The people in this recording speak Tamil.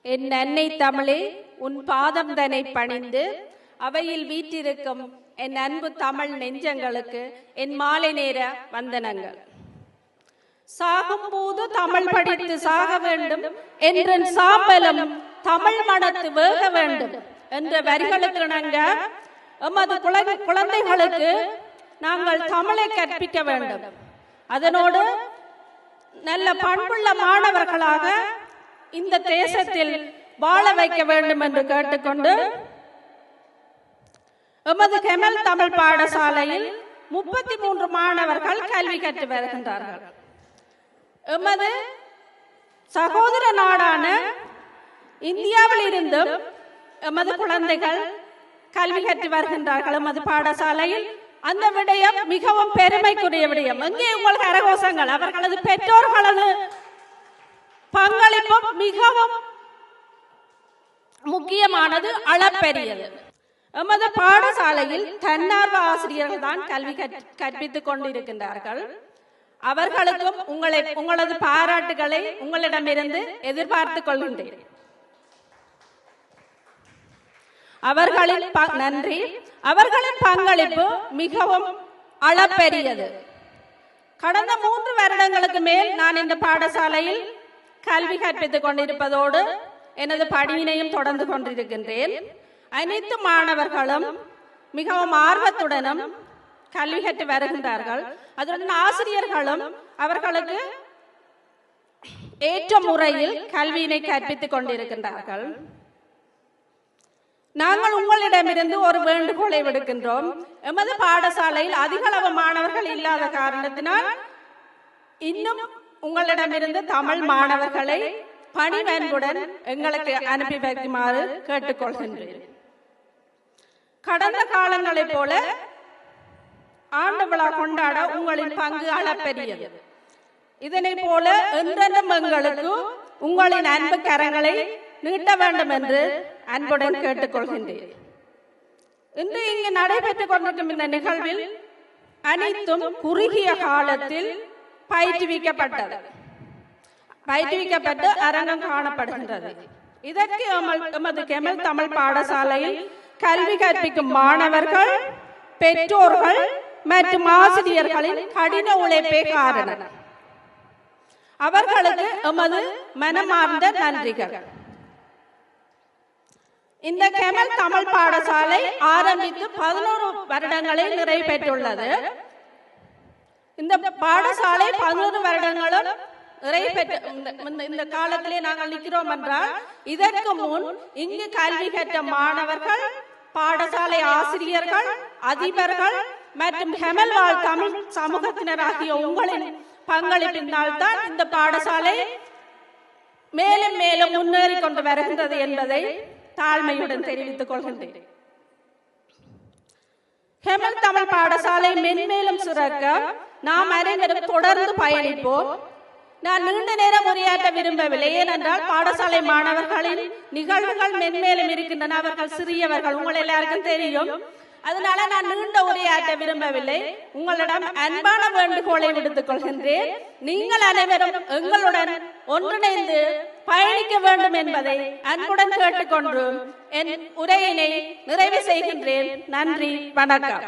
என் அன்னை தமிழே, உன் பாதம் தனை பணிந்து அவையில் வீற்றிருக்கும் என் அன்பு தமிழ் நெஞ்சங்களுக்கு என் மாலை நேர வந்தனங்கள். சாகும் போது தமிழ் படித்து சாக வேண்டும் என்ற சாம்பலும் தமிழ் மனத்து வேக வேண்டும் என்ற வரிகளுக்கு இணங்க எமது குழந்தைகளுக்கு நாங்கள் தமிழை கற்பிக்க வேண்டும். அதனோடு நல்ல பண்புள்ள மாணவர்களாக இந்த தேசத்தில் வாழ வைக்க வேண்டும் என்று கேட்டுக்கொண்டு, எமது கெமல் தமிழ் பாடசாலையில் 33 மாணவர்கள் கல்வி கற்று வருகின்றார்கள். எமது சகோதர நாடான இந்தியாவில் இருந்தும் எமது குழந்தைகள் கல்வி கற்று வருகின்றார்கள் எமது பாடசாலையில். அந்த விடயம் மிகவும் பெருமைக்குரிய விடயம். எங்கே உங்களுக்கு அரகோசங்கள்? அவர்களது பெற்றோர்களது பங்களிப்பும் மிகவும் முக்கியமானது, அளப்பெரியது. எமது பாடசாலையில் தன்னார்வ ஆசிரியர்கள் தான் கல்வி கற்பித்துக் கொண்டிருக்கின்றார்கள். அவர்களுக்கும் உங்களது பாராட்டுகளை உங்களிடமிருந்து எதிர்பார்த்துக் கொள்கின்றேன். அவர்களின் நன்றி. அவர்களின் பங்களிப்பு மிகவும் அளப்பெரியது. கடந்த 3 வருடங்களுக்கு மேல் நான் இந்த பாடசாலையில் கல்வி கற்பித்துக் கொண்டிருப்பதோடு எனது பணியினையும் தொடர்ந்து கொண்டிருக்கின்றேன். அனைத்து மாணவர்களும் மிகவும் ஆர்வத்துடனும் கல்வி கற்று வருகின்றார்கள். அதுடன் ஆசிரியர்களும் அவர்களுக்கு ஏற்ற முறையில் கல்வியினை கற்பித்துக் கொண்டிருக்கின்றார்கள். நாங்கள் உங்களிடமிருந்து ஒரு வேண்டுகோளை விடுக்கின்றோம். எமது பாடசாலையில் அதிக அளவு மாணவர்கள் இல்லாத காரணத்தினால் இன்னும் உங்களிடமிருந்து தமிழ் மாணவர்களை பணிவன்புடன் எங்களுக்கு அனுப்பி வைக்குமாறு கேட்டுக்கொள்கின்றேன். கடந்த காலங்களைப் போல ஆண்டு விழா கொண்டாட உங்களின் பங்கு அளப்பெரியது. இதனை போல என்றென்றும் எங்களுக்கு உங்களின் அன்பு கரங்களை நீட்ட வேண்டும் என்று அன்புடன் கேட்டுக்கொள்கின்றேன். இன்று இங்கு நடைபெற்றுக் கொண்டிருக்கும் இந்த நிகழ்வில் அனைத்தும் குறுகிய காலத்தில் பயிற்றுவிக்கப்பட்டு அரங்கம் காணப்படுகின்றது. இதற்கு எமது கெமல் தமிழ் பாடசாலையில் கல்வி கற்பிக்கும் மாணவர்கள், பெற்றோர்கள் மற்றும் ஆசிரியர்களின் கடின உழைப்பே காரணம். அவர்களுக்கு எமது மனமார்ந்த நன்றிகள். இந்த கெமல் தமிழ் பாடசாலை ஆரம்பித்து 11 வருடங்களை நிறைவு பெற்றுள்ளது. இந்த பாடசாலை 11 வருடங்களும் நிறைவு பெற்ற இந்த காலத்திலே நாங்கள் நிற்கிறோம் என்றால், இதற்கு முன் இங்கு கல்வி கற்ற மாணவர்கள், பாடசாலை ஆசிரியர்கள், அதிபர்கள் மற்றும் கெமல் வாழ் தமிழ் சமூகத்தினர் ஆகிய உங்களின் பங்களிப்பினால் தான் இந்த பாடசாலை மேலும் மேலும் முன்னேறி கொண்டு வருகின்றது என்பதை தாழ்மையுடன் தெரிவித்துக் கொள்கின்றேன். கெமல் தமிழ் பாடசாலை மென்மேலும் சிறக்க நாம் அனைவரும் தொடர்ந்து பயணிப்போம். நான் நீண்ட நேரம் உரையாற்ற விரும்பவில்லை. ஏனென்றால் பாடசாலை மாணவர்களின் நிகழ்வுகள் மென்மேலும் இருக்கின்றன. அவர்கள் சிறியவர்கள், உங்கள் எல்லாருக்கும் தெரியும். அதனால நான் நீண்ட உரையாற்ற விரும்பவில்லை. உங்களிடம் அன்பான வேண்டுகோளை விடுத்துக் கொள்கின்றேன். நீங்கள் அனைவரும் எங்களுடன் ஒன்றிணைந்து பயணிக்க வேண்டும் என்பதை அன்புடன் கேட்டுக்கொண்டு என் உரையினை நிறைவு செய்கின்றேன். நன்றி, வணக்கம்.